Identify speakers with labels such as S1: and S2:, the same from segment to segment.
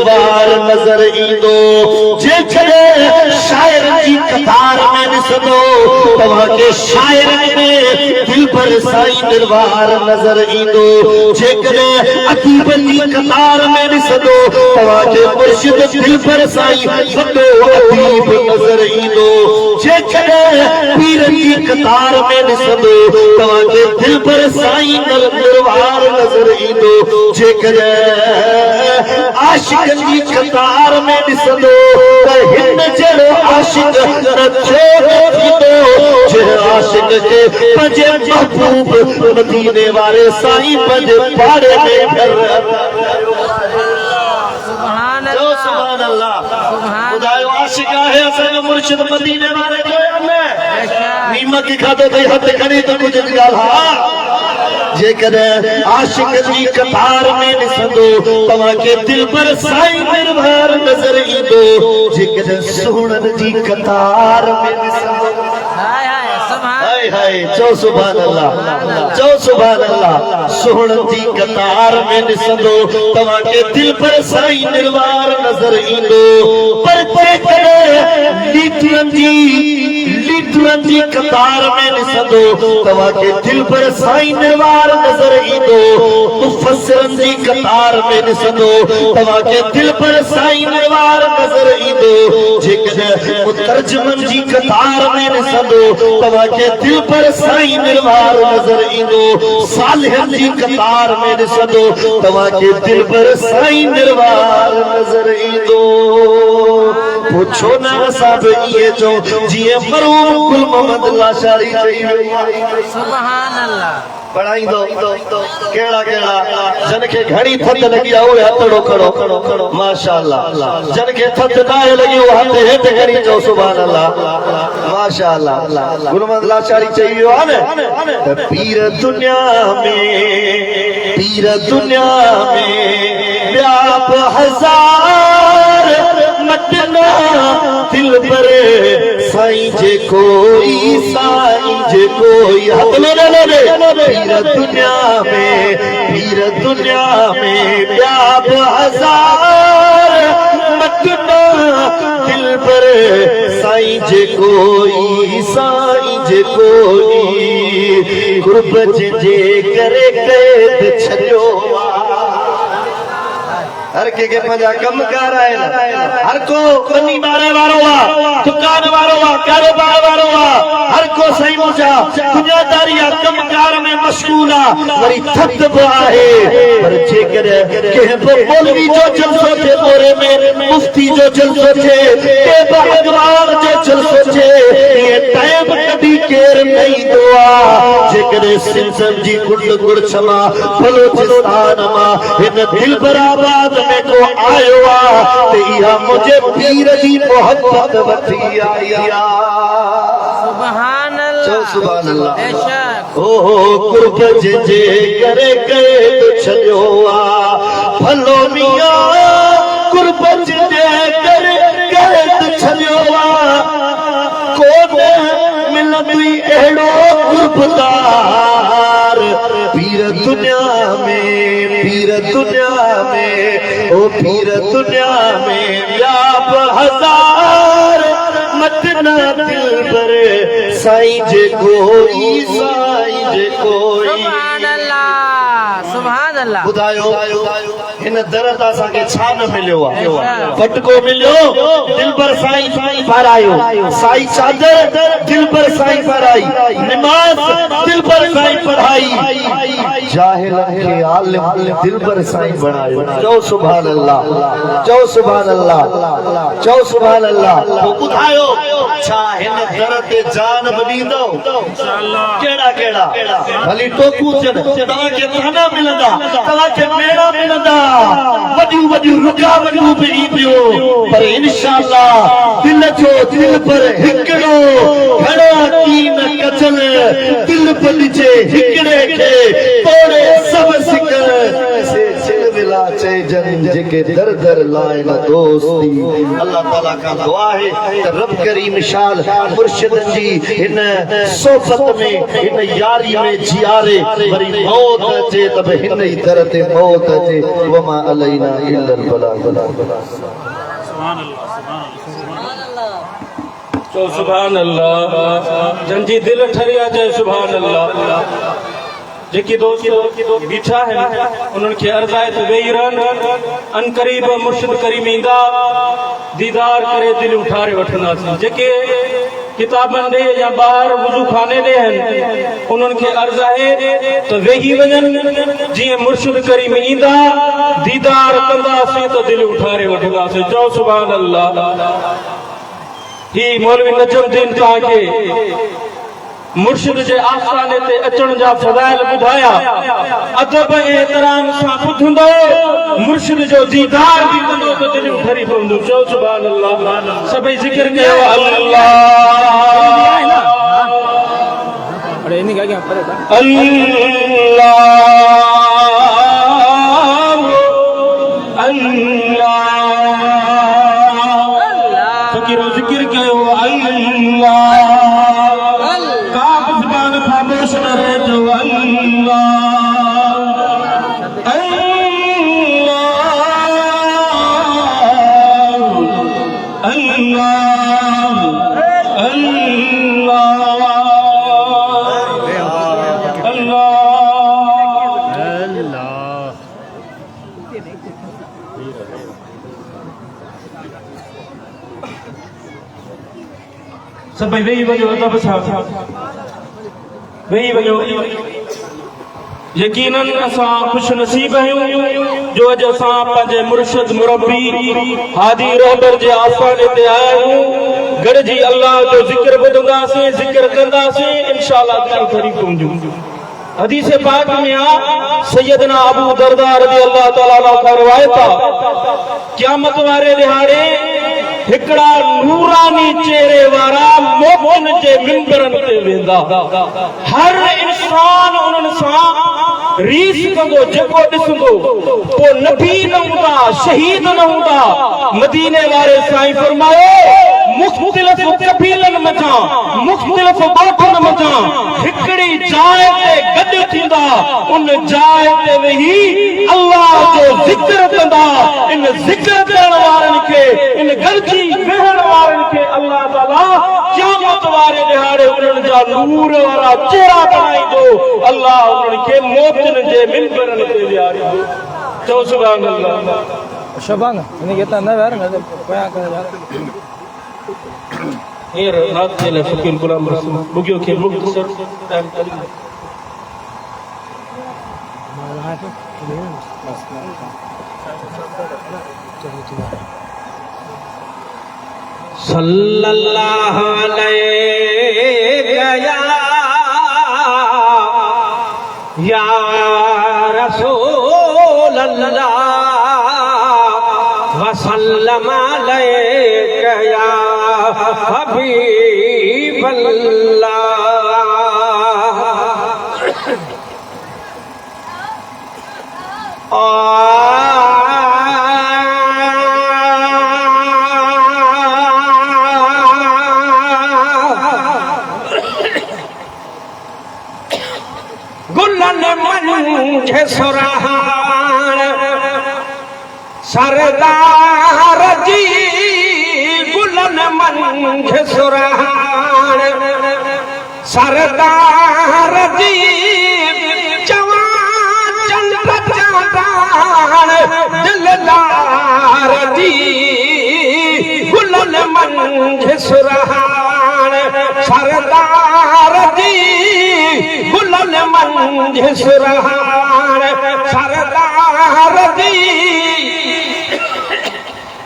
S1: निर्वार नजर ईंदो जेकॾे शायर जी कतार में ॾिसंदो तव्हांखे शायर में दिल पर साईं निर्वार नजर ईंदो जेकॾे अदीब जी कतार में ॾिसंदो तव्हांखे मुर्शिद दिल पर साईं वॾो अदीब नजर ईंदो जेकॾे पीर जी कतार में ॾिसंदो तव्हांखे दिल पर साईं निर्वार नजर ईंदो जेकॾे आशिक़ जी कतार में ॾिसंदो त हिन जहिड़ो आशिक़ न थींदो जे आशिक़ खे पंहिंजे महबूब मदीने वारे साईं पंहिंजे पाड़े में सुभान अल्लाह ॿुधायो आशिक़ आहे असांजो मुर्शिद मदीने वारे जो या न नीमक खाधो अथई हथ खणी त कुझु ॻाल्हि जेकॾहिं आशिक़ जी कतार में ॾिसंदो तव्हांखे दिल पर साईं निर्वार नज़र ईंदो जेकॾहिं सुहिणनि जी कतार में ॾिसंदो हाय हाय चओ सुभान अल्लाह चओ सुभान अल्लाह सुहिणनि जी कतार में ॾिसंदो तव्हांखे दिल पर साईं निर्वार नज़र ईंदो पर जेकॾहिं लीटरनि जी कतार में ॾिसंदो तव्हांखे दिल पर साईं निर्वार नज़र ईंदो मुफ़स्सिरनि जी कतार में ॾिसंदो तव्हांखे दिल पर साईं निर्वार नज़र ईंदो जेकॾहिं मुतर्जमनि जी कतार में ॾिसंदो तव्हांखे दिल पर साईं निर्वार नज़र ईंदो सालिहनि जी कतार में ॾिसंदो तव्हांखे दिल पर साईं निर्वार नज़र ईंदो पुछो न असां बि इहे चओ जीअं मरहूम गुल मोहम्मद लाशारी चई वई सुभान अल्लाह पढ़ाईंदो कहिड़ा कहिड़ा जन खे घणी थधि लॻी आहे उहे हथड़ो खड़ो माशाअल्लाह जन खे थधि नाहे लॻी उहो हथ हेठि खणी चओ सुभान अल्लाह माशाअल्लाह गुल मोहम्मद लाशारी चई वियो आहे न त पीर दुनिया में ॿिया बि हज़ार मटना दिल पर साईं जे कोई हथ लो पीर दुनिया में ॿिया बि हज़ार मटना दिल पर साईं जे कोई गुरबत जे करे कैद छॾियो हर के पंहिंजा कमकार आहिनि हर को बनी ॿारे वारो आहे दुकान वारो आहे कारोबार वारो आहे हर को साईं मुंहिंजा दुनियादारी आहे कमकार में मशगूल आहे वरी थधि बि आहे पर जेकॾहिं कंहिं बि मौलवी जो जलसो थिए बोरे में मुफ्ती जो जलसो थिए कंहिं बि अॻवान जो जलसो थिए इहे टाइम कढी केरु न ईंदो आहे जेकॾहिं सिंधन जी गुड़ छमा बलोचिस्तान मां हिन दिल बराबाद में को आयो आहे त इहा मुंहिंजे पीर जी मोहब्बत वठी आई आहे सुभान अल्लाह सुभान अल्लाह ओ कुर्ब जे करे कैद छॾियो आहे भलो मियां कुर्ब जे करे कैद छॾियो आहे कोन मिलंदी अहिड़ो कुर्बदार पीर दुनिया में ओ पीर दुनिया में ॿिया बि हज़ार मटना दिल पर साईं जे कोई सुभान अल्लाह ॿुधायो हिन दर तां असांखे छा न मिलियो आहे फटको मिलियो दिल पर साईं पारायो साईं चादर दिल पर साईं पाराई नमाज दिल पर साईं पढ़ाई जाहिल खे आलिम दिल पर साईं बनायो चओ सुभान अल्लाह चओ सुभान अल्लाह चओ सुभान अल्लाह ॿुधायो छा हिन दर ते जान बि ॾींदो इंशाअल्लाह कहिड़ा भली टोकू तव्हांखे खाना मिलंदा तव्हांखे मेड़ा मिलंदा वॾियूं रुकावटूं बि ईंदियूं पर इंशाअल्लाह दिल पर हिकिड़ो घणा कीन कचल दिल पर ॾिजे हिकिड़े खे तोड़े सभु सिक दिला चेजन जेके दर दर लाए न दोस्ती। अल्लाह ताला का दुआ है त रब करीम शाल मुर्शिद जी इन सोबत में इन यारी में जियारे वरी मौत अचे तब हिन ही दर ते मौत अचे वमा अलैना इल्लल बलाग। सुभान अल्लाह
S2: तो सुभान अल्लाह जंजी दिल ठरिया जय सुभान अल्लाह। जेकी दोस्त बीठा है उन्हनि खे अर्ज़ आहे त वेही रहनि अन क़रीब मुर्शिद करीम ईंदा दीदार करे दिल उठारे वठंदासीं। जेके किताबनि ॾे या ॿाहिरि वुज़ू खाने ॾे आहिनि उन्हनि खे अर्ज़ आहे त वेही वञनि जीअं मुर्शिद करीम ईंदा दीदार कंदासीं त दिल उठारे वठंदासीं। चओ सुभान अल्लाह। ही मौलवी नजमुद्दीन तव्हांखे मुर्शिद जे आस्थाने ते अचण जा फज़ाइल ॿुधाया अदब ऐं एहतराम सां ॿुधंदो मुर्शिद जो दीदार बि कंदो त दिलि ठरी पवंदो। चओ सुभान अल्लाह। सभई ज़िक्र कयो अल्लाह अल्लाह फ़कीरो ज़िक्र कयो अल्लाह। सभई वेही वञो अदब सां वेही वञो। यकीनन असां खुश नसीब आहियूं जो अॼु असां पंहिंजे मुर्शिद मुरब्बी हादी रहबर जे आस्थाने ते आया आहियूं। गॾिजी अल्लाह जो ज़िक्र ॿुधंदासीं ज़िक्र कंदासीं इंशाअल्लाह दिलि ठरी पवंदियूं। हदीस पाक में आ सैयदना अबू दरदा रज़ी अल्लाह ताला अन्हु खां रिवायत आहे क़यामत वारे ॾिहाड़े हिकड़ा नूरानी चेहरे वारा मोमिन जे मिंबरनि ते वेंदा। हर इंसान उन्हनि सां रीस कंदो जेको ॾिसंदो पोइ नबी न हूंदा शहीद न हूंदा। मदीने वारे साईं फरमायो मुख़्तलिफ़ कबीलनि मथां मुख़्तलिफ़ ॻोठनि मथां हिकड़ी जाइ ते गॾु थींदा उन जाइ ते वेही अल्लाह जो ज़िक्र कंदा। इन ज़िक्र करण वारनि खे इन गॾिजी वेहण वारनि खे अल्लाह ताला क़यामत वारे ॾिहाड़े उन्हनि जा नूर वारा चेहरा बणाईंदो। अल्लाह उन्हनि खे मोमिन जे मिंबरनि ते विहारींदो। चओ सुभान अल्लाह।
S3: शबांग इन्हें कहता ना यार मैं क्या कर यार
S2: ये रात के लिए फकीर गुलाम रसूल बुगियों के मुख्तसर टाइम चली सल्लल्लाहु अलैहि या रसूल अल्लाह वसल्लम अलैका या हबीब अल्लाह। गुलन मंझे सुरहान सरदार जी गुलन मंझे सुरहान सरदार जी जवान चंद्र चांदान दिलदार जी गुलन मंझे सुरहान सरदार जी गुलन मंझे सुरहान सरदार जी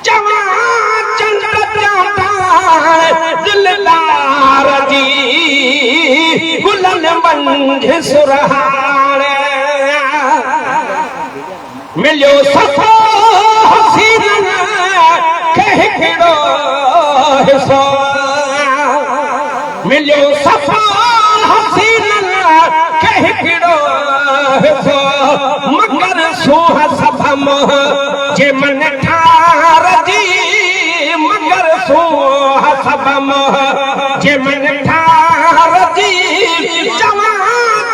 S2: जवान चंद्र चांदान दिलदार जी गुलन मंझे सुरहान। मिलियो सफ़ो हसीनन खे हिकिड़ो हिसो मिलियो सफ़ो हसीनन खे हिकिड़ो हिसो मगर सूह सभ
S4: मोह जे मन ठार जी मगर सो हसब मोह जे मन ठार जी जवा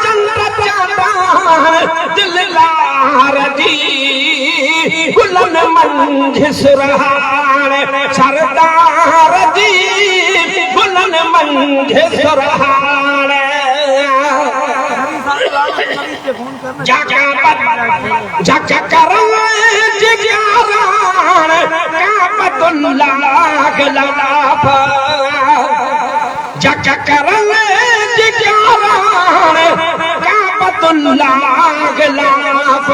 S4: चंद्र चांद दिल लार जी गुलन मंझ सुरहान सरदार जी गुलन मंझ सुरहान जाका करम जिग्यारान काबतुल्लाह गलाफ जाका करम जिग्यारान काबतुल्लाह गलाफ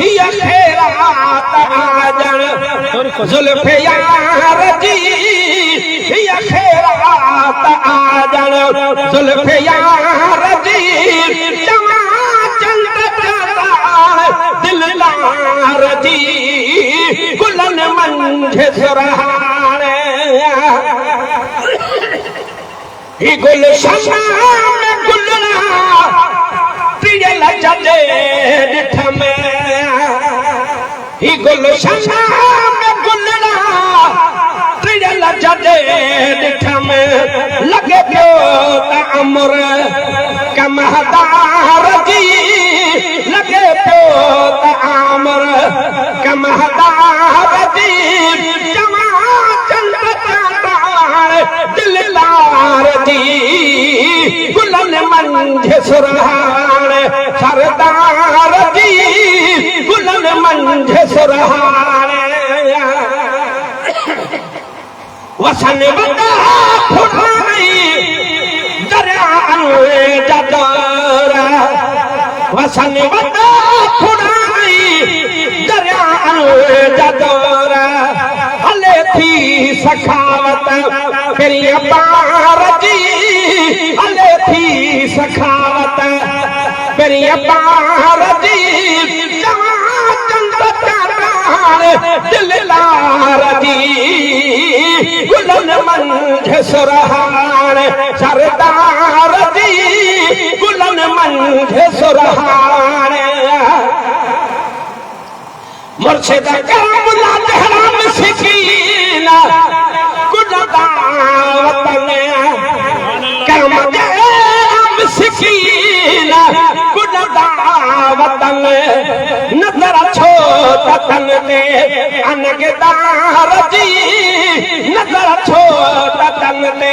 S4: हिया खैरात आजन जुल्फे यार जी हिया खैरात आजन जुल्फे यार जी दिलदार जी गुलन मंझ सुरहान ही गुलशन में गुलना प्रियल जजे डिठ में ही गुलशन में गुलना प्रियल जजे डिठ में लगे पियो त अमर कमहदार जी लगे पियो त अमर कमहदार जी जवा चंद्र चांदार दिलदार जी गुलन मंझ सुरहान सरदार जी गुलन मंझ सुरहान वसन बंदा फुटाई दरिया जदरा वसन बंदा फुटाई दरिया जदरा हले थी सखावत मेरी अपार जी हले थी सखावत मेरी अपार जी जवा चंद्र चांदार दिलदार जी गुलन मंझ सुरहान सरदार जी गुलन मंझ सुरहान मुर्शिद करमुल्ला जहराम सिकीना गुलदा वतन करम सिकीना गुलदा वतन नजर छो तन ने अनगदार जी नजर छो तन ने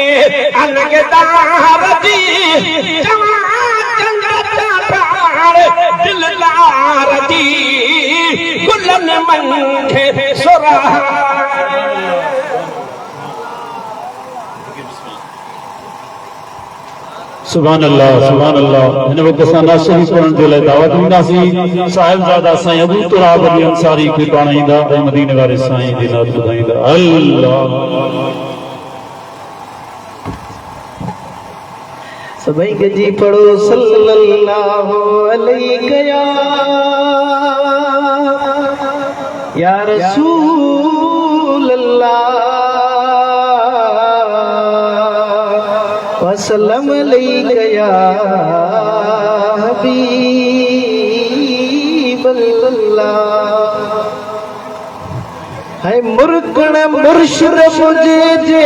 S4: अनगदार जी जवा चंद्र चांदार दिलदार जी गुलन मंझ सुरहान
S2: सुभान अल्लाह इन वक्त असां नाशरी पढ़ण जे लाइ दावत ॾींदासीं साहिबजादा साईं अबू तुराब अली अंसारी खे पाणाईंदा ऐं मदीने वारे साईं जी नात ॿुधाईंदा अल्लाह
S1: सभई गजी पढ़ो सल्लल्लाहु अलैहि या रसूल अल्लाह वसल्लम अलैहि या हबीब अल्लाह है मुर्कण मुर्शिद मुझे जे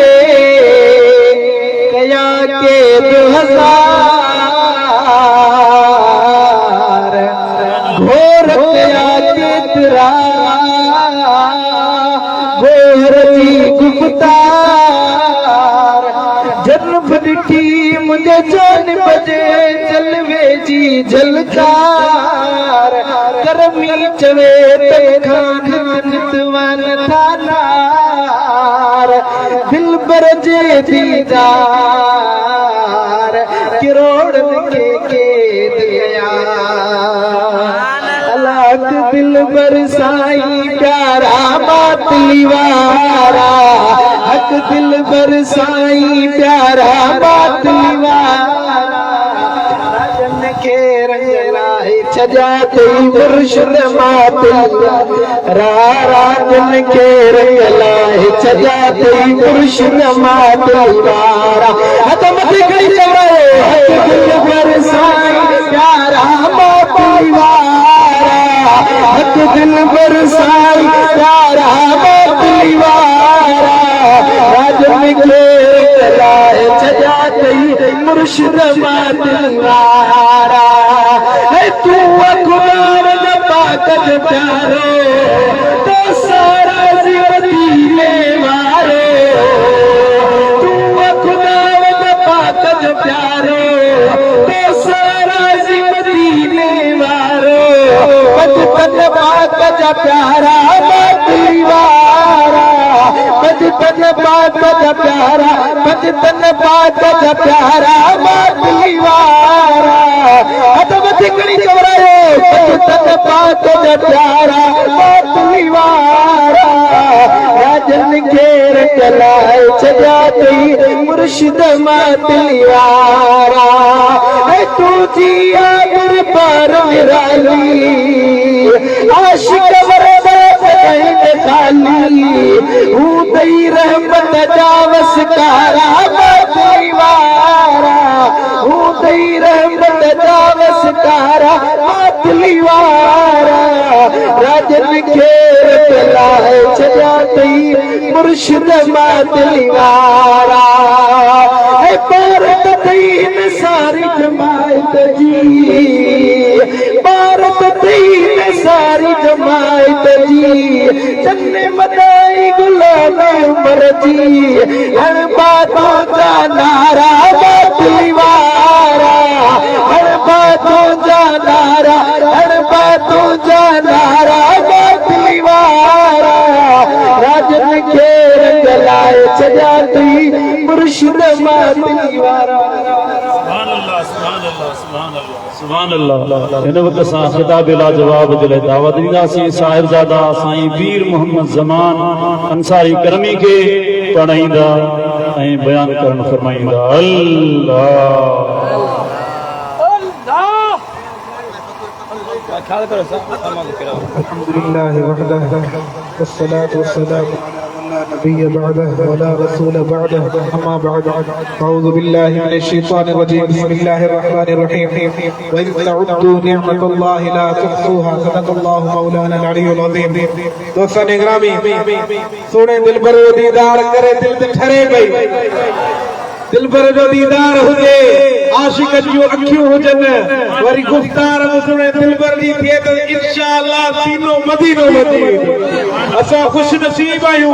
S1: कया के 2000 घोर कया के तेरा घोर जी गुप्तार जन्म ॾिठी मुझे जान बजे जलवे जी झलकार करमी चवे तखान नितवान थानार दिल बर जे दीदार किरोड़ के दिया अलाक दिल बर साईं प्यारा बातली वारा हक दिल बर साईं प्यारा बातली वारा राजन के रंग लाए छजा तई मुर्शिद मातली राजन के रंग लाए छजा तई मुर्शिद मातली वारा हतम ते कई चवे हक दिल बर साईं प्यारा बातली वारा
S4: हक दिल बरसाई प्यारा मोती वारा राजन के लाए सजा गई मुर्शिद मातवारा है तू अखबार पाकत प्यारो तो सारा जिंदगी मारे तू अखबार पाकत प्यारो तो सारा जिंदगी मारो बचपन पाकत प्यारा मोतीवारा बचपन पाकत प्यारा बचपन पाकत प्यारा मोतीवारा अदब थिकड़ी चवरायो बचपन पाकत प्यारा मोतीवारा राजन घेर चलाए सजा गई मुर्शिद मातवारा है तू जिया गुर पर विराली आशिक खाली हूँ दई रहमत जावस कारा मातवारा हूँ दई रहमत जावस कारा मातवारा राजन घेर चलाए सजा गई मुर्शिद मातवारा है भारत दीन सारी जमात जी भारत दीन सारी जमात जी चन्ने मदाई गुलाम उमर जी हर बातों का नारा मातवारा हर बातों का नारा हर बातों का नारा मातवारा राजन घेर चलाए सजा गई मुर्शिद मातवारा
S2: सुभान अल्लाह इन वक्त सां खिताब लाजवाब जे लाइ दावत ॾींदासीं साहिबजादा साईं पीर मोहम्मद ज़मान अंसारी करमी खे पढ़ाईंदा ऐं बयान करण फरमाईंदा अल्लाह
S3: अल्हम्दुलिल्लाह वहदह वस्सलातु वस्सलामु ला नबिय्य बअदह वला रसूल बअदह अम्मा बअद अऊज़ु बिल्लाहि मिनश शैतानिर रजीम बिस्मिल्लाहिर रहमानिर रहीम व इन तउद्दू निअमतल्लाहि ला तुहसूहा सदक़ल्लाहु मौलाना अल-अलीयुल अज़ीम दोस्तन इकरामी सोने दिलबर जो दीदार करे दिल ते ठरे पई दिलबर जो दीदार हुजे आशिक जो अखियूं हुजन वरी गुफ्तार सुने दिलबर दी थिए तो इंशाअल्लाह सीनो मदीनो मदी असा खुश नसीब आयूं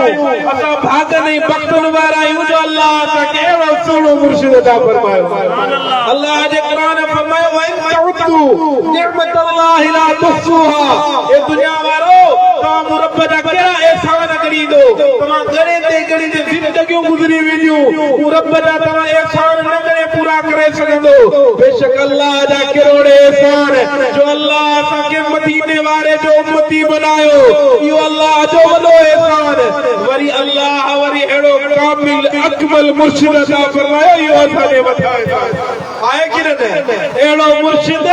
S3: असा भाग नहीं बख्तन वारा आयूं जो अल्लाह का केड़ो सोनो मुर्शिद अता फरमायो अल्लाह जे कुरान फरमायो व इन तउद्दू निअमतल्लाहि ला तुहसूहा ए दुनिया वारो तव्हां रब जा केड़ा एहसान करी दो तव्हां घणे ते जिंदगियूं गुज़री वेंदियूं रब जा तव्हां एहसान न करे पूरा करे सघंदो बेशक अल्लाह जा करोड़े एहसान जो अल्लाह असांखे मदीने वारे जो उम्मती बनायो इहो अल्लाह जो वॾो एहसान वरी अल्लाह वरी अहिड़ो कामिल अकमल मुर्शिद अता फरमायो इहो असांजे मथां आहे कि न अहिड़ो मुर्शिद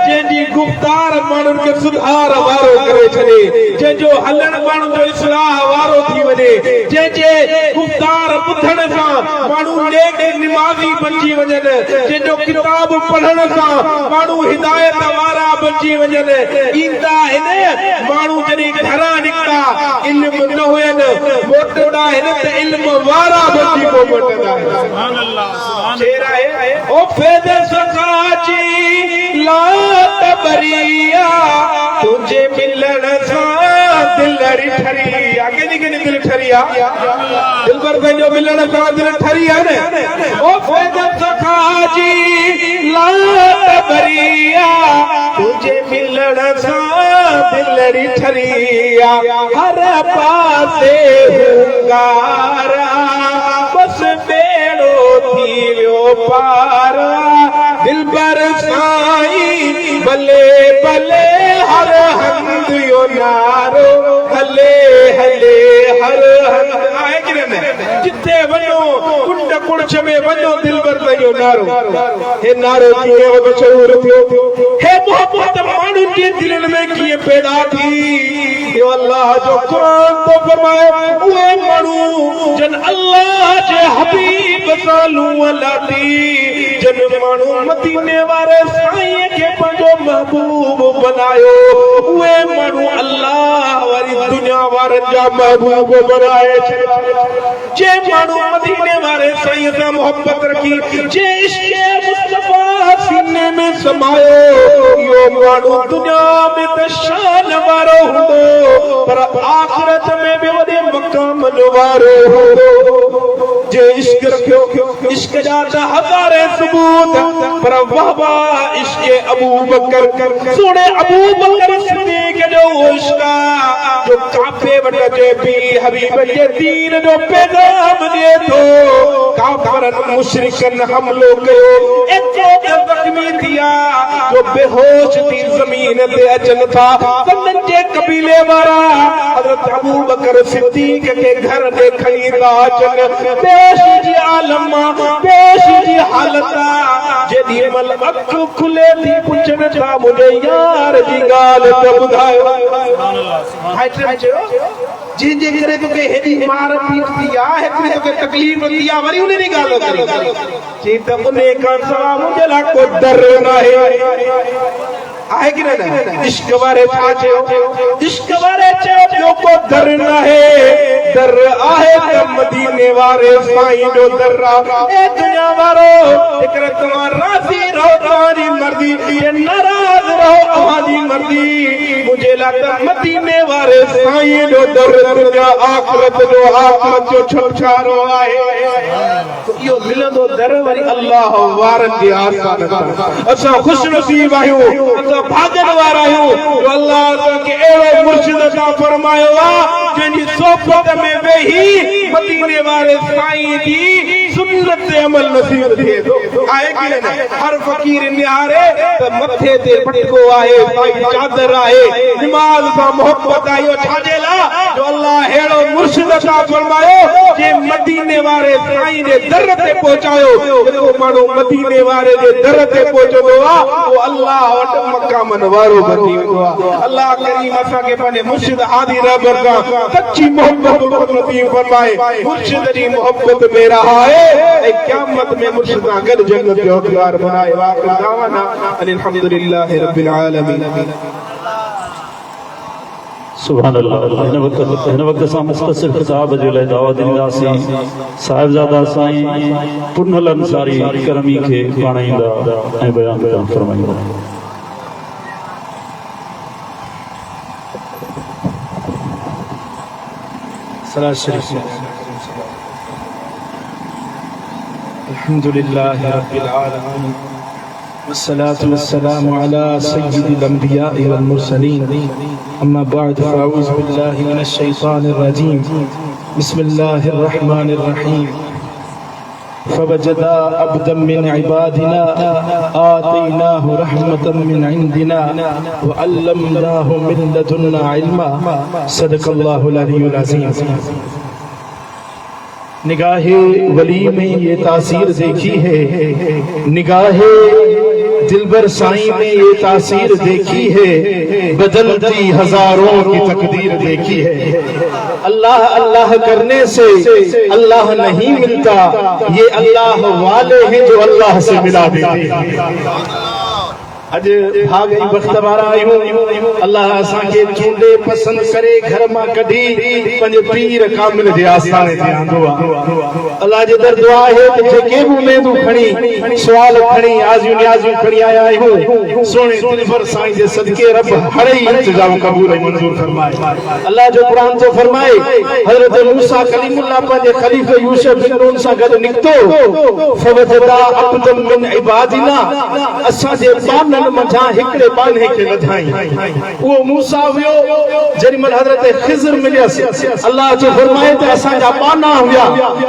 S3: जंहिंजी गुफ्तार माण्हुनि खे सुधार वारो करे छॾे जंहिंजो हलण माण्हुनि जो इस्लाह वारो थी वञे जंहिंजे गुफ्तार ॿुधण सां माण्हू नेक निमाज़ी बणिजी वञनि जंहिंजो किताब पढ़ण सां माण्हू हिदायत वारा बणिजी वञनि ईंदा आहिनि माण्हू जॾहिं घरां निकिता इल्म न हुयनि मोटंदा आहिनि त इल्म वारा बणिजी पोइ मोटंदा आहिनि सुभान अल्लाह शेर आहे ओ फैज़ सकाची लात बरिया तुझे मिलण सां दिल ठरिया केनी दिल ठरिया दिल पर पंहिंजो मिलण सां दिल ठरिया न ओ फैज़ सकाची लात बरिया तुझे मिलण सां दिल ठरिया हर पासे हुंगारा बस बेड़ो थी वियो पारा दिल पर साईं भले भले हर हंध यो नारो हले हले हर हंध आहे कि न जिथे वञो कुंड कुड़छ में वञो दिल पर यो नारो हे नारो कीअं मशहूर थियो हे मोहब्बत माण्हुनि जे दिलनि में कीअं पैदा थी यो अल्लाह जो क़ुरान तो फरमाए उहे माण्हू जन अल्लाह जे हबीब सालू अलाती जन माण्हू मदीने वारे साईं खे पंहिंजो महबूब बनायो उहे माण्हू अल्लाह वारी दुनिया वारनि जा महबूब बनाए जे माण्हू मदीने वारे साईं सां मोहब्बत रखी जे इश्क़ मुस्तफा सीने में समायो इहो माण्हू दुनिया में त शान वारो हूंदो पर आखिरत में बि वॾे मक़ाम वारो हूंदो जे इश्क़ रखियो इश्क़ जा त हज़ारे सबूत पर वाह वाह इश्क़ अबू बकर सोने अबू बकर सिद्दीक़ जो इश्क़ जो काफ़े वटि अचे पी हबीब जे दीन जो पैगाम ॾिए थो काफ़रनि मुशरिकनि हमलो कयो एतिरो ज़ख़्मी थिया जो बेहोश थी ज़मीन ते अचनि था संदन जे कबीले वारा हज़रत अबू बकर सिद्दीक़ के घर ते खणी था अचनि पेश जी आलम पेश जी हालत जेॾी महिल अखि खुले थी पुछनि था मुंहिंजे यार जी ॻाल्हि त ॿुधायो जंहिंजे करे तोखे हेॾी मार पीट थी आहे हिकिड़ी तोखे तकलीफ़ थी आहे वरी उन जी ॻाल्हि करी चई त उन खां सवाइ मुंहिंजे लाइ को डर न आहे कि न इश्क़ वारे छा चयो इश्क़ वारे चयो ॿियो को डर न आहे डर आहे त मदीने वारे साईं जो दर आहे ए दुनिया वारो हिकिड़े तव्हां राज़ी रहो तव्हांजी मर्ज़ी नाराज़ रहो अव्हांजी मर्ज़ी मुंहिंजे लाइ त मदीने वारे साईं जो दर दुनिया आख़िरत जो छुटकारो आहे इहो मिलंदो दर वरी अल्लाह वारनि जे आसान सां असां ख़ुशनसीब आहियूं भागन वारा आहियूं जो अल्लाह असांखे अहिड़ो मुर्शिद अता फरमायो आहे जंहिंजी सोबत में वेही मदीने वारे साईं जी सुन्नत ते अमल नसीब थिए थो आहे कि न हर फ़कीर निहारे त मथे ते पटको आहे साईं चादर आहे निमाज़ सां मोहब्बत आहे इहो छाजे लाइ जो अल्लाह अहिड़ो मुर्शिद अता फरमायो जे मदीने वारे साईं जे दर ते पहुचायो जेको माण्हू मदीने वारे जे दर ते पहुचंदो आहे उहो अल्लाह वटि मक़ामन वारो बनी वेंदो आहे अल्लाह करीम असांखे पंहिंजे मुर्शिद हादी रहबर खां सच्ची मोहब्बत नसीब फरमाए मुर्शिद जी मोहब्बत में रहाए ऐं क़यामत में मुर्शिद सां गॾु जन्नत जो हक़दार बनाए वाक़िअ दावाना अल्हम्दुलिल्लाहि रब्बिल आलमीन
S2: सुभान अल्लाह हिन वक़्त असां मुख़्तसिर ख़िताब जे लाइ दावत ॾींदासीं साहिबज़ादा साईं पुनल अंसारी करमी खे पाण ईंदा ऐं बयान फरमाईंदा
S3: अल्हम्दुलिल्लाहि रब्बिल आलमीन वस्सलातु वस्सलामु अला सय्यिदिल अंबिया'i वल मुरसलीन अम्मा बअद फअऊज़ु बिल्लाहि मिनश शैतानिर रजीम बिस्मिल्लाहिर रहमानिर रहीम फवजदा अब्दन मिन इबादिना आतैनाहु रहमतन मिन इंदिना व अल्लमनाहु मिन लदुन्ना इल्मा सदक़ल्लाहुल अलीयुल अज़ीम निगाहे वली में ये तासीर देखी है निगाहे दिलबर साईं में ये तासीर देखी है बदलती हजारों की तकदीर देखी है अल्लाह अल्लाह करने से अल्लाह नहीं मिलता ये अल्लाह वाले हैं जो अल्लाह से मिला देते हैं अज भाग ई वक्त वारा आहियूं अल्लाह असांखे चूंडे पसंद करे घर मां कढी पंहिंजे पीर कामिल जे आस्थाने ते आंदो आहे अल्लाह जे दर दुआ आहे त जेके बि उमेदूं खणी सुवाल खणी आज़ियूं नियाज़ियूं खणी आया आहियूं सोने दिलबर साईं जे सदके रब हर ई इंतजाम क़बूल ऐं मंज़ूर फरमाए अल्लाह जो क़ुरान तो फरमाए हज़रत मूसा कलीमुल्लाह पंहिंजे खलीफ़े यूसुफ बिन नून सां गॾु निकितो फवजदा अब्दन मिन इबादिना असांजे पान मझा हिकड़े बाने के वधाई वो मूसा हुयो जरी मल हजरत खिज़र मिलियस अल्लाह जो फरमाए त असा जा बाना हुया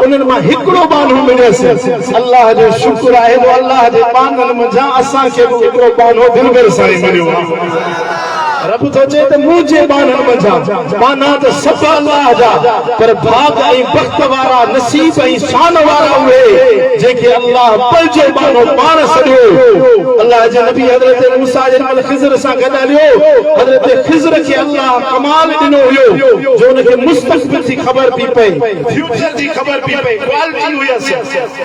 S3: उनन मा हिकड़ो बानो मिलियस अल्लाह जो शुक्र आहे वो अल्लाह जे बानन मझा असा के हिकड़ो बानो दिलबर साईं मिलियो रब तो चए त मुझे बानन मजा बाना त सब अल्लाह जा पर भाग ऐं वक्त वारा नसीब ऐं शान वारा हुए जेके अल्लाह पंहिंजो बानो पाण सॾियो अल्लाह जे नबी हज़रत मूसा जे मल खिज़र सां गॾालियो हज़रत खिज़र खे अल्लाह कमाल ॾिनो हुयो जो उनखे मुस्तक़बिल जी ख़बर पई पए फ्यूचर जी ख़बर पई पए क्वालिटी हुयसि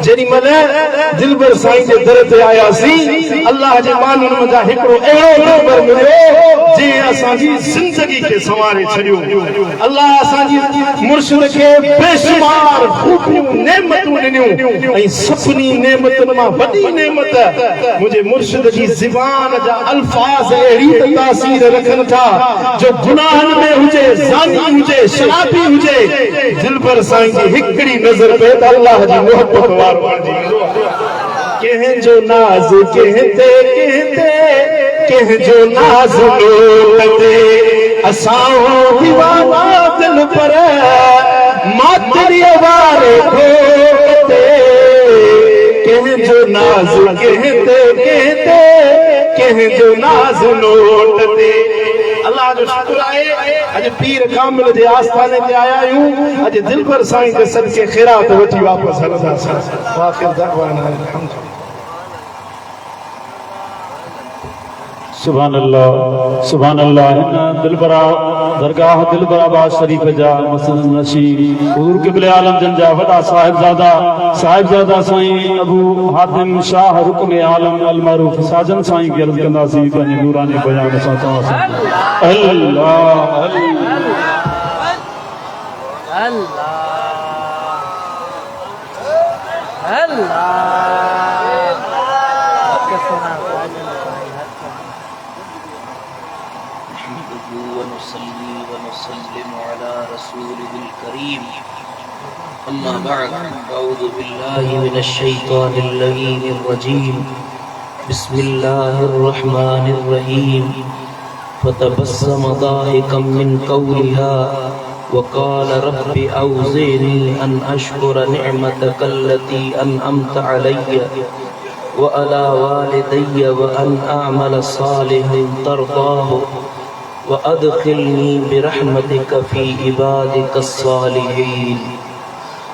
S3: जेॾी महिल दिलबर साईं जे दर ते आयासीं अल्लाह जे माननि मंझां हिकिड़ो अहिड़ो दिलबर मिलियो जे असांजी ज़िंदगी खे संवारे छॾियो अल्लाह असांजी मुर्शिद खे बेशुमार खूबियूं नेमतूं ॾिनियूं ऐं सभिनी नेमतुनि मां वॾी नेमत मुंहिंजे मुर्शिद जी ज़ुबान जा अल्फाज़ अहिड़ी त तासीर रखनि था जो गुनाहनि में हुजे ज़ानी हुजे शराबी हुजे दिलबर साईं जी हिकिड़ी नज़र पे त अल्लाह जी मोहब्बत वारो कंहिंजो नाज़ कंहिंजो नाज़ लोटते असां दीवाना दिल पर मातरीअ वारे खोटे कंहिंजो नाज़ कंहिंजो नाज़ लोटते अल्लाह जो शुक्र आहे अॼु पीर कामिल जे आस्थाने ते आया आहियूं अॼु दिलबर साईं जे सदके खैरात वठी वापसि हलंदासीं आखिर दअवाना अल्हम्दुलिल्लाह
S2: सुभान अल्लाह हिन दिलबरा दरगाह दिलबराबाद शरीफ जा मसजिद नशी हुजूर क़िबले आलम जन जा वॾा साहिबजादा साईं अबू हातिम शाह रुकन आलम अल मारूफ साजन साईं खे अर्ज़ कंदासीं पंहिंजे नूरानी बयान सां चवासीं अल्लाह
S5: ونصلي ونسلم على رسوله الكريم أما بعد أعوذ بالله من الشيطان اللعين الرجيم بسم الله الرحمن الرحيم فتبسم ضاحكا من قولها وقال رب أوزعني أن أشكر نعمتك التي أنعمت علي وعلى والدي وأن أعمل صالحا ترضاه وأدخلني برحمتك في عبادك الصالحين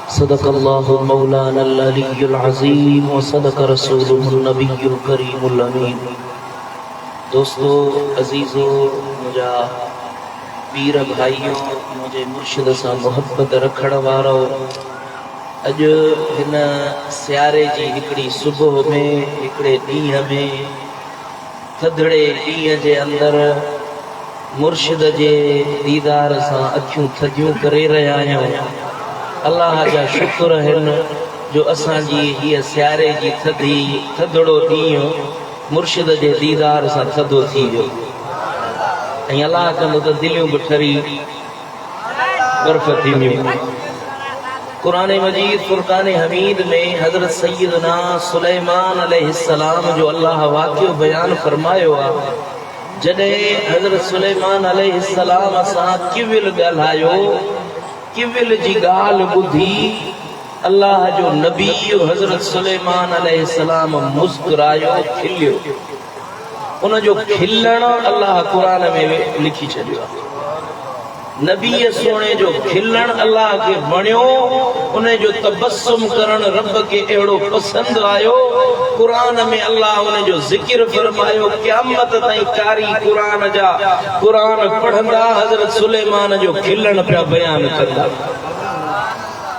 S5: صدق الله مولانا العلي العظيم وصدق رسوله النبي الكريم الأمين دوستو عزیزو मुंहिंजा पीर भाइयों मुंहिंजे मुर्शिद सां मोहब्बत रखण वारो अॼु हिन सियारे जी हिकिड़ी सुबुह में हिकिड़े ॾींहं में थधड़े ॾींहं जे अंदरि मुर्शिद जे दीदार सां अखियूं थधियूं करे रहिया आहियूं अल्लाह जा शुक्र आहिनि जो असांजी हीअ सियारे जी थधड़ो ॾींहुं मुर्शिद जे दीदार सां थधो थी वियो ऐं अल्लाह कंदो त दिलियूं बि ठरी बर्फ़ थींदियूं क़ुरान मजीद फुरकान हमीद में हज़रत सैयदना सुलेमान अलैहिस्सलाम जो अल्लाह वाक़ियो बयान फरमायो आहे जॾहिं हज़रत सुलेमान अलैहिस्सलाम सां किविल ॻाल्हायो किविल जी ॻाल्हि ॿुधी अल्लाह जो नबी हज़रत सुलेमान अलैहिस्सलाम मुस्कुरायो खिलियो उन जो खिलण अल्लाह क़ुरान में लिखी छॾियो आहे नबी सोने जो खिलण अल्लाह के वणियो उन जो तबस्सुम करण रब के एड़ो पसंद आयो कुरान में अल्लाह उन जो जिक्र फरमायो क़यामत ताईं कारी कुरान जा कुरान पढ़ंदा हज़रत सुलेमान जो खिलण पिया बयान कंदा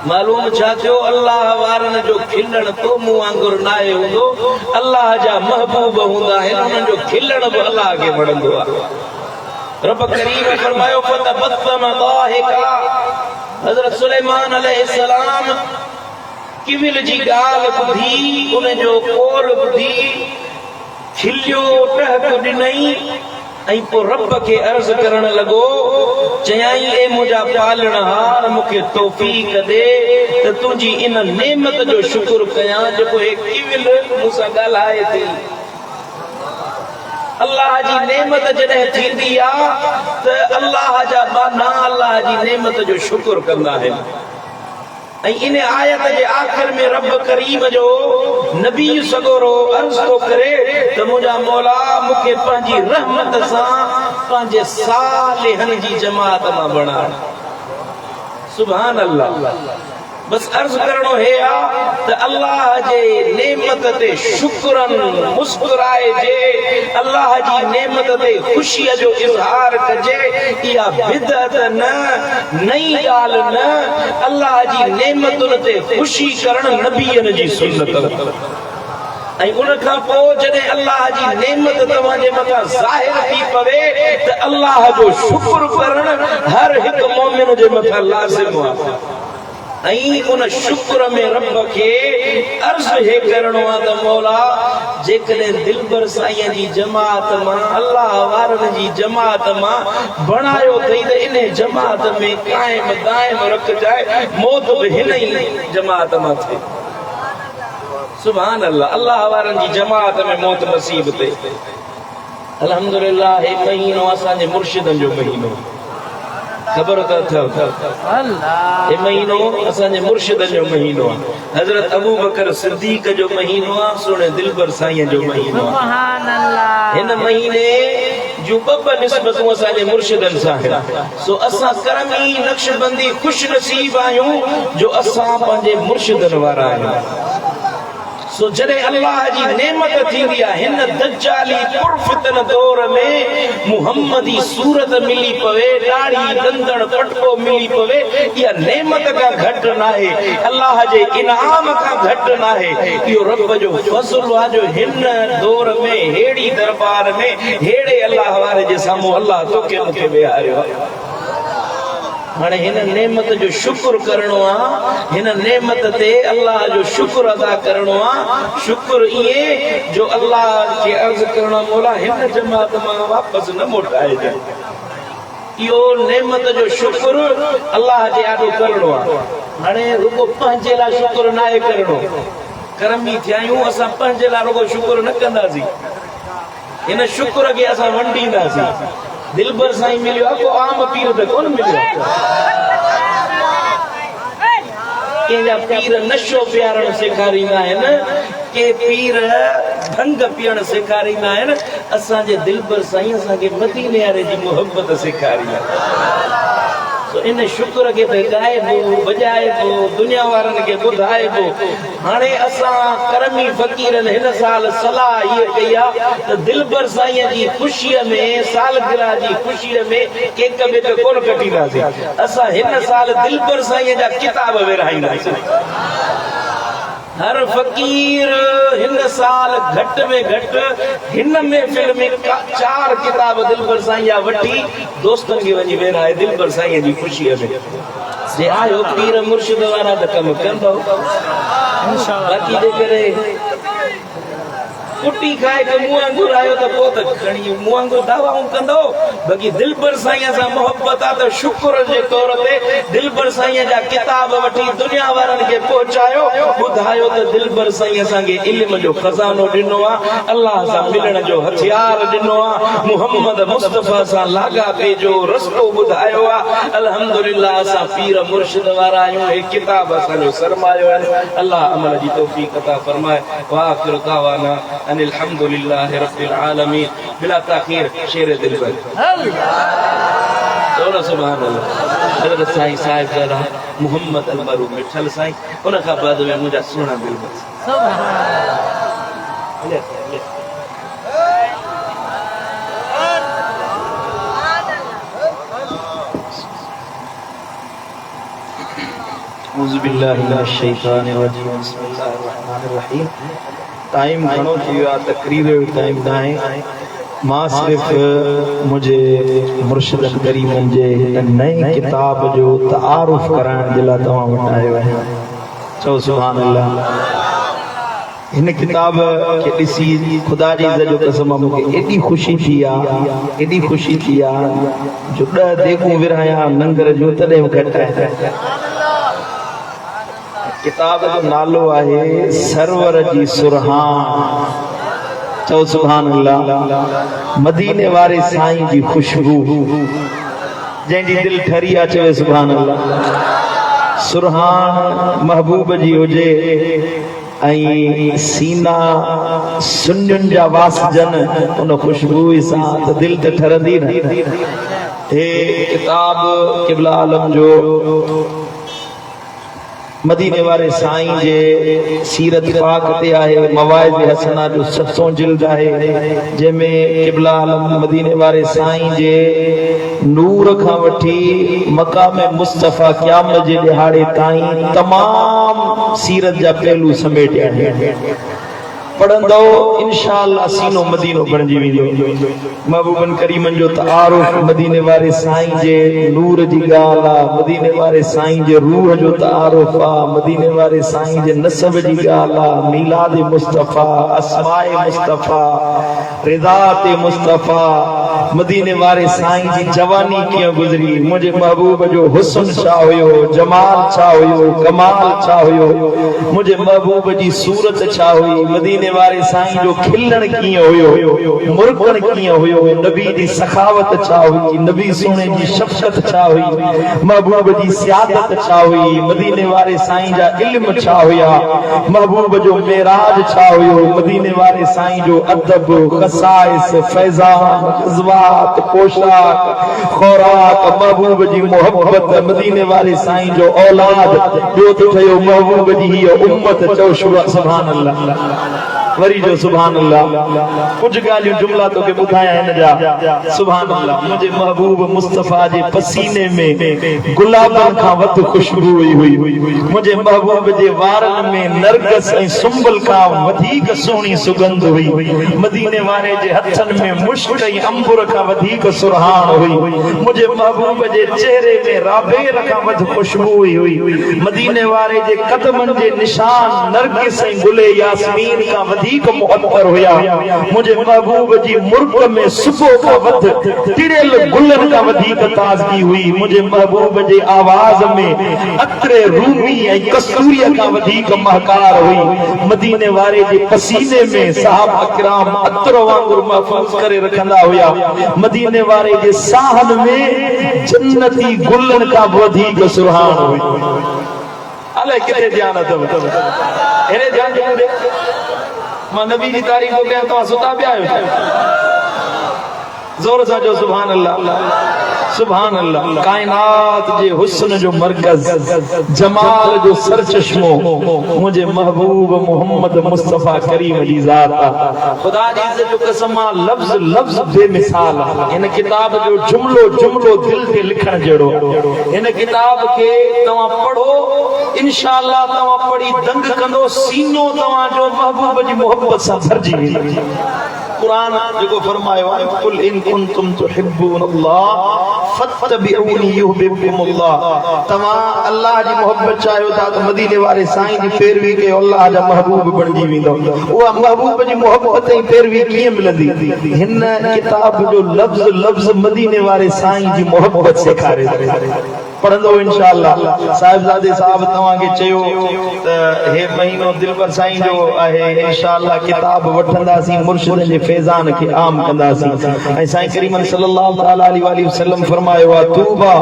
S5: मालूम छा थियो अल्लाह वारन जो खिलण तो मूं वांगुर नाहे हूंदो अल्लाह जा महबूब हूंदा आहिनि उन्हनि जो खिलण बि अल्लाह खे वणंदो आहे रब करीम फरमायो फतबस्सम ज़ाहिका हज़रत सुलेमान अलैहिस्सलाम किविल जी ॻाल्हि ॿुधी उन जो कौल ॿुधी खिलियो टहक ॾिनई ऐं पोइ रब खे अर्ज़ करण लॻो चयाई ए मुंहिंजा पालणहार मूंखे तौफ़ीक़ ॾे त तुंहिंजी इन नेमत जो शुक्र कयां जेको हे किविल मूं सां ॻाल्हाए थी अल्लाह जी नेमत जॾहिं थींदी आहे त अल्लाह जा बाना अल्लाह जी नेमत जो शुक्र कंदा आहिनि ऐं इन आयत जे आख़िर में रब करीम जो नबी सगोरो अर्ज़ थो करे त मुंहिंजा मौला मूंखे पंहिंजी रहमत सां
S2: पंहिंजे सालिहन जी जमात मां बणाइण। सुभान अल्लाह। बस अर्ज करणो है त अल्लाह जे नेमत ते शुक्रन मुस्कुराए जे, अल्लाह जी नेमत ते खुशी जो इज़हार कजे। इहा बिदअत न, नई ॻाल न, अल्लाह जी नेमतुन ते खुशी करण नबीअन जी सुन्नत। ऐं उन खां पोइ जॾहिं अल्लाह जी नेमत तव्हांजे मथां ज़ाहिर थी पवे त अल्लाह जो शुक्र करण हर हिकु मोमिन जे मथां लाज़िम आहे। ऐं उन शुक्र में रब खे अर्ज़ हे करणो आहे त मौला जेकॾहिं दिलबर साईं जी जमात मां, अल्लाह वारनि जी जमात मां बणायो अथई त इन जमात में क़ाइम दाइम रखजाए, मौत बि हिन ई जमात मां थिए। सुभान अल्लाह। अल्लाह वारनि जी जमात में मौत नसीब थिए। अल्हम्दुलिल्लाह। हे महीनो असांजे मुर्शिदनि जो महीनो, ख़बर त अथव। हे महीनो असांजे मुर्शिदनि जो महीनो आहे। हज़रत अबू बकर सिद्दीक़ जो महीनो आहे, सुहिणे दिलबर साईं जो महीनो आहे। हिन महीने जूं ॿ निस्बतूं असांजे मुर्शिदनि सां आहिनि। सो असां करमी नक्शबंदी ख़ुश नसीब आहियूं जो असां पंहिंजे मुर्शिदनि वारा आहियूं। सो जॾहिं अल्लाह जी नेमत थींदी आहे, हिन दज्जाली पुरफितन दौर में मुहम्मदी सूरत मिली पवे, ॾाढ़ी दंदण पटको मिली पवे, इहा नेमत खां घटि नाहे, अल्लाह जे इनाम खां घटि नाहे। इहो रब जो फज़ल आहे जो हिन दौर में, हेड़ी दरबार में, हेड़े अल्लाह वारे जे साम्हूं अल्लाह तोखे मूंखे वेहारियो आहे। हाणे हिन नेमत जो शुक्र करणो आहे, हिन नेमत ते अल्लाह जो शुक्र अदा करणो आहे। शुक्र इएं जो अल्लाह खे अर्ज़ करणो आहे, मौला हिन जमात मां वापसि न मोटाइजे। इहो नेमत जो शुक्र अल्लाह जे आॾो करणो आहे। हाणे रुगो पंहिंजे लाइ शुक्र नाहे करणो। करमी थिया आहियूं, असां पंहिंजे लाइ रुगो शुक्र न कंदासीं, हिन शुक्र खे असां वंडींदासीं। दिलबर साईं मिलियो आहे, को आम पीर त कोन मिलियो आहे। कंहिंजा पीर नशो पियारण सेखारींदा आहिनि, के पीर भंग पीअण सेखारींदा आहिनि। असांजे दिलबर साईं असांखे मदीने वारे जी मोहब्बत सेखारी आहे। इन शुक्र खे ॻाइबो, वॼाइबो, दुनिया वारनि खे ॿुधाइबो। हाणे असां करमी फ़क़ीरनि हिन साल सलाह इहा कई आहे त दिलबर साईं जी ख़ुशीअ में, सालगिरह जी ख़ुशीअ में केक बेक कोन कटींदासीं। असां हिन साल दिलबर साईं जा किताब विरहाईंदासीं। हर फ़क़ीर हिन साल घटि में घटि हिन महफ़िल में 4 किताब दिलबर साईं जा वठी दोस्तनि खे वञी विरहाए दिलबर साईं जी ख़ुशीअ में। जे आयो पीर मुर्शिद वारा त कमु कंदो। बाक़ी जे करे कुटी खाए के मुंह वांगुरु आयो त पोइ त खणी मुंह वांगुरु दावाऊं कंदो। बाक़ी दिलबर साईं सां मोहब्बत आहे त शुक्र जे तौर ते दिलबर साईं जा किताब वठी दुनिया वारनि खे पहुचायो, ॿुधायो त दिलबर साईं असांखे इल्म जो खज़ानो ॾिनो आहे, अल्लाह सां मिलण जो हथियार ॾिनो आहे, मुहम्मद मुस्तफ़ा सां लाॻापे जो रस्तो ॿुधायो आहे। अल्हम्दुलिल्लाह असां पीर मुर्शिद वारा आहियूं। हे किताब असांजो सरमायो आहे। अल्लाह अमल जी तौफ़ीक़ अता फरमाए। वाखिर दावाना अनिल हम्दुलिल्लाहि रब्बिल आलमीन। बिला ताख़ीर शेर दिलबर। सुभान अल्लाह। हज़रत साईं साहिब जरा मोहम्मद अलमरू मिठल साईं, उन खां बाद में मुंहिंजा सुहिणा दिलबर। औज़ु बिल्लाहि मिनश शैतानिर रजीम। बिस्मिल्लाहिर रहमानिर रहीम। टाइम घणो थी वियो आहे, तकरीर जो टाइम न आहे। मां सिर्फ़ मुंहिंजे मुर्शिदनि करीमनि जे नई किताब जो तारुफ़ कराइण जे लाइ तव्हां वटि आयो आहियां। चओ सुभान अल्लाह। हिन किताब खे ॾिसी ख़ुदा जी इज़्ज़त जो कसम मूंखे एॾी ख़ुशी थी आहे, एॾी ख़ुशी थी आहे जो 10 देगूं विरहाया लंगर जो तॾहिं घटि आहे। किताब जो नालो आहे सरवर जी सुरहान। चओ सुभान अल्लाह। मदीने वारे साईं जी खुशबू, जंहिंजी दिल ठरी आहे चवे सुभान अल्लाह। सुरहान महबूब जी हुजे,
S1: ऐं सीना सुन्युनि जा वासजन उन खुशबू सां त दिल ते ठरंदी न। हे किताब क़िबला आलम जो मदीने वारे साईं जे सीरत पाक ते आहे। मवाइद हसना जो 700 जिल्द आहे, जंहिंमें क़िबला आलम मदीने वारे साईं जे नूर खां वठी मकाम मुस्तफ़ा क़यामत जे ॾिहाड़े ताईं तमाम सीरत जा पहलू समेटिया आहिनि। पढ़ंदो इंशाअल्लाह सीनो मदीनो बणजी वेंदो। महबूबन करीमन जो तारुफ मदीने वारे साईं जे नूर जी ॻाल्हि आहे, मदीने वारे साईं जे रूह जो तारुफ आहे, मदीने वारे साईं जे नसब जी ॻाल्हि आहे, मीलाद मुस्तफ़ा, अस्माए मुस्तफ़ा, रिज़ात मुस्तफ़ा, मदीने वारे साईं जी जवानी कीअं गुज़री, मुंहिंजे महबूब जो हुस्न छा हुयो, जमाल छा हुयो, कमाल छा हुयो, मुंहिंजे महबूब जी सूरत छा हुई, मदीने वारे साईं जो खिलण कीअं हुयो, मुर्कण कीअं हुयो, नबी जी सखावत छा हुई, नबी सोने जी शफ़क़त छा हुई, महबूब जी सियादत छा हुई, मदीने वारे साईं जा इल्म छा हुया, महबूब जो मेराज छा हुयो, मदीने वारे साईं जो अदब, ख़साइस, फैज़ान, ग़ज़वात, पोशाक, ख़ुराक, महबूब जी मोहब्बत, मदीने वारे साईं जो औलाद, ॿियो त ठहियो महबूब जी हीअ उम्मत। चओ सुभान अल्लाह। वरी जो सुभान अल्लाह। कुछ ॻाल्हियूं जुमला तोखे ॿुधाया हिन जा। सुभान अल्लाह। मुंहिंजे महबूब मुस्तफ़ा जे पसीने में गुलाबनि खां वधि खुशबू हुई। मुंहिंजे महबूब जे वारनि में नरगस ऐं सुंबल खां वधीक सुहिणी सुगंध हुई। मदीने वारे जे हथनि में मुश्क ऐं अंबुर खां वधीक सुरहान हुई। मुंहिंजे महबूब जे चेहरे में राबेर खां वधि खुशबू हुई। मदीने वारे जे कदमनि जे निशान नरगिस ऐं गुले यास्मीन खां वधीक मुअत्तर हुया। मुंहिंजे महबूब जी मुर्क में सुबुह खां वधि टिड़ियल गुलनि खां वधीक ताज़गी हुई। मुंहिंजे महबूब जे आवाज़ में अत्रे रूमी ऐं कस्तूरीअ खां वधीक महकार हुई। मदीने वारे जे पसीने में सहाबा किराम अतर वांगुरु महफूज़ करे रखंदा हुया। मदीने वारे जे साहनि में जन्नती गुलनि खां वधीक सुरहान हुई। अलाए किथे ध्यान अथव? अहिड़े ध्यान ॾे मां नबी जी तारीफ़ थो कयां, तव्हां सुता पिया आहियो? जोर सां जो सुभान अल्लाह। सुभान अल्लाह। कायनात जे हुस्न जो मरकज़, जमाल जो सरचश्मो मुंहिंजे महबूब मोहम्मद मुस्तफ़ा करीम जी ज़ात आहे। ख़ुदा जी इज़्ज़त जो कसम आहे, लफ़्ज़ लफ़्ज़ बेमिसाल आहे। इन किताब जो जुमलो जुमलो दिल ते लिखण जहिड़ो। इन किताब खे तव्हां पढ़ो, इंशाअल्लाह तव्हां पढ़ी दंग कंदो, सीनो तव्हांजो महबूब जी मोहब्बत सां भरिजी वेंदो। कुरान जेको फरमायो आहे, कुल इन कुंतुम तुहिब्बूनल्लाह फत्तबिऊनी युहिब्बुकुमुल्लाह। तव्हां अल्लाह जी मोहब्बत चाहियो था त मदीने वारे साईं जी पैरवी कयो, अल्लाह जा महबूब बणजी वेंदो। उहा महबूब जी मोहब्बत ऐं पैरवी कीअं मिलंदी? हिन किताब जो लफ़्ज़ लफ़्ज़ मदीने वारे साईं जी मोहब्बत सेखारे थो। पढ़ंदो इंशाअल्लाह। साहिबजादे साहब तव्हांखे चयो त हे महीनो दिलबर साईं जो आहे, इंशाअल्लाह किताब वठंदासीं, मुर्शिदनि जे फैज़ान खे आम कंदासीं। ऐं साईं करीम सल्लल्लाहु तआला अलैहि वसल्लम फरमायो आहे, तूबा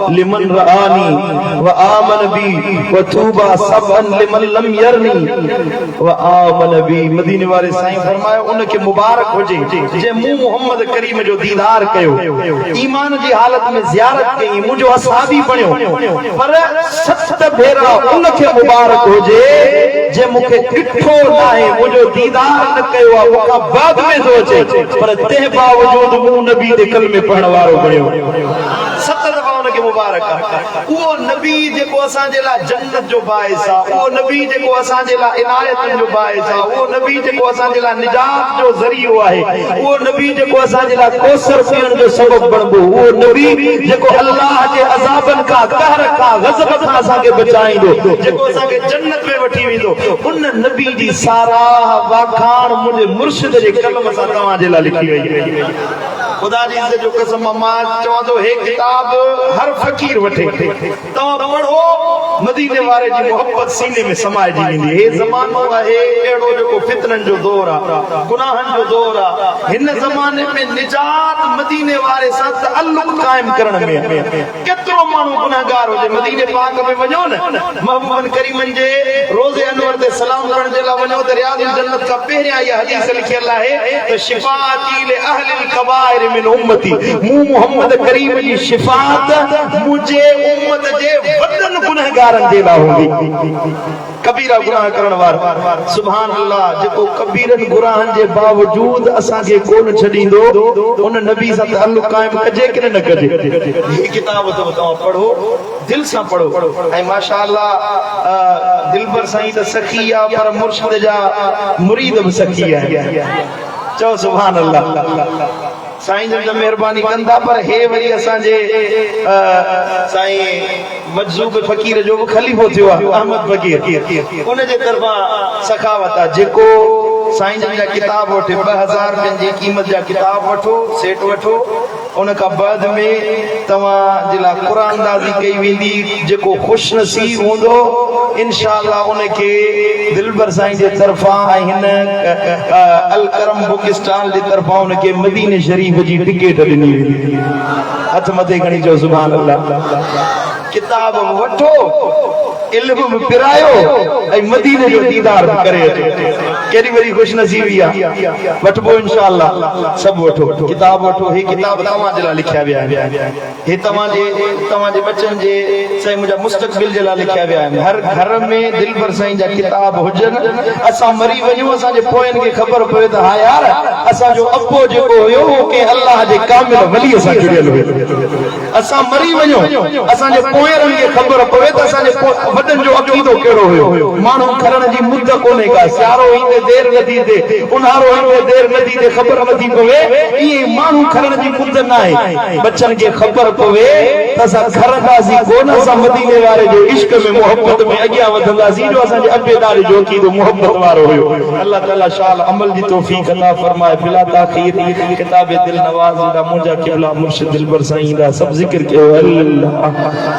S1: लिमन रआनी व आमन बी व तूबा सबअन लिमन लम यरनी व आमन बी। मदीने वारे साईं फरमायो, उनखे मुबारक हुजे जे मूं मोहम्मद करीम जो दीदार कयो, ईमान जी हालत में ज़ियारत कई, मुंहिंजो असहाबी बणियो, पर 7 भेरा उनखे मुबारक हुजे जे मूंखे ॾिठो न आहे, मुंहिंजो दीदार न कयो आहे, मूंखां बाद में थो अचे, पर तंहिं बावजूद मूं नबी जे कलमे पढ़ण वारो बणियो। 7 दफ़ा उनखे मुबारक आहे। उहो नबी जेको असांजे लाइ जन्नत जो बाइस आहे, उहो नबी जेको असांजे लाइ इनायतुनि जो बाइस आहे, उहो नबी जेको असांजे लाइ निजात जो ज़रियो आहे, उहो नबी जेको असांजे लाइ कौसर पीअण जो सबब बणबो, उहो नबी जेको अल्लाह जे अज़ाबनि खां, कहर खां, गज़ब खां असांखे बचाईंदो, जेको असांखे जन्नत में वठी वेंदो, उन नबी जी साराह वाखाण मुंहिंजे मुर्शिद जे कलम सां तव्हांजे लाइ लिखी वई। खुदा जी इज्जत जो कसम मां चवां थो हे किताब हर फकीर वठे तव्हां पढ़ो मदीने वारे जी मोहब्बत सीने में समाइजी वेंदी हे ज़मानो आहे अहिड़ो जेको फितननि जो दौर आहे गुनाहनि जो दौर आहे हिन ज़माने में निजात मदीने वारे सां तअल्लुक़ क़ाइम करण में केतिरो माण्हू गुनाहगार हुजे मदीने पाक में वञो न मोहम्मद करीमन जे रोज़े अनवर ते सलाम करण जे लाइ वञो त रियादुल जन्नत खां पहिरियां इहा हदीस लिखियल आहे त शिफाअती लिअहलिल कबाइर मिन उम्मती मूं मोहम्मद करीम जी शिफाअत मुंहिंजे उम्मत जे वॾनि गुनाहगारनि जे लाइ हूंदी कबीरा गुनाह करण वारो सुभान अल्लाह जेको कबीरनि गुनाहनि जे बावजूद असांखे कोन छॾींदो उन नबी सां तअल्लुक़ क़ाइम कजे कि न कजे ही किताब तव्हां पढ़ो दिल सां पढ़ो ऐं माशाअल्लाह दिलबर साईं त सखी आहे पर मुर्शिद जा मुरीद बि सखी आहे चओ सुभान अल्लाह साईं जन त महिरबानी कंदा पर हे वरी असांजे साईं मजज़ूब फ़कीर जो बि ख़लीफ़ो थियो आहे अहमद फ़कीर उन जे तरफ़ां सखावत आहे जेको साईं जन जा किताब वठे 2000 रुपयनि जी क़ीमत जा किताब वठो सेट वठो उन खां बाद में तव्हां जे लाइ क़ुर अंदाज़ी कई वेंदी जेको ख़ुशि नसीब हूंदो इंशाअल्लाह उनखे दिलबर साईं जे तरफ़ां ऐं हिन अल करम बुक स्टॉल जे तरफ़ां उनखे मदीने शरीफ जी टिकट ॾिनी वेंदी हथ मथे खणी चओ सुभान अल्लाह किताब वठो इल्म में पिरायो ऐं मदीने जो दीदार करे अचो केॾी वॾी ख़ुशनसीबी आहे वठबो इंशाअल्लाह सभु वठो किताब वठो हे किताब तव्हां जे लाइ लिखिया विया आहिनि हे तव्हांजे बचनि जे साईं मुंहिंजा मुस्तक़बिल जे लाइ लिखिया विया आहिनि हर घर में दिलबर साईं जा किताब हुजनि असां मरी वञूं असांजे पोयनि खे ख़बर पवे त हा यार असांजो अब्बो जेको हुयो के अल्लाह जे कामिल वलीअ सां जुड़ियल हुयो असां मरी वञूं असांजे पोयनि खे ख़बर पवे त असांजे वॾनि जो अक़ीदो कहिड़ो हुयो माण्हू खरण जी मुद्द कोन्हे का सियारो ईंदे देर नथी थिए उन्हारो ईंदे देर नथी थिए ख़बर नथी पवे इहे माण्हू खरण जी मुद्द न आहे बच्चनि खे ख़बर पवे त असां खरंदासीं कोन असां मदीने वारे जो इश्क में मोहब्बत में अॻियां वधंदासीं जो असांजे अबेदार जो अक़ीदो मोहब्बत वारो हुयो अल्लाह ताला शाल अमल जी तौफ़ीक़ अता फरमाए बिला ताख़ीर किताब दिल नवाज़ मुंहिंजा क़िबला मुर्शिद दिलबर साईं दा सभु ज़िक्र कयो अल्लाह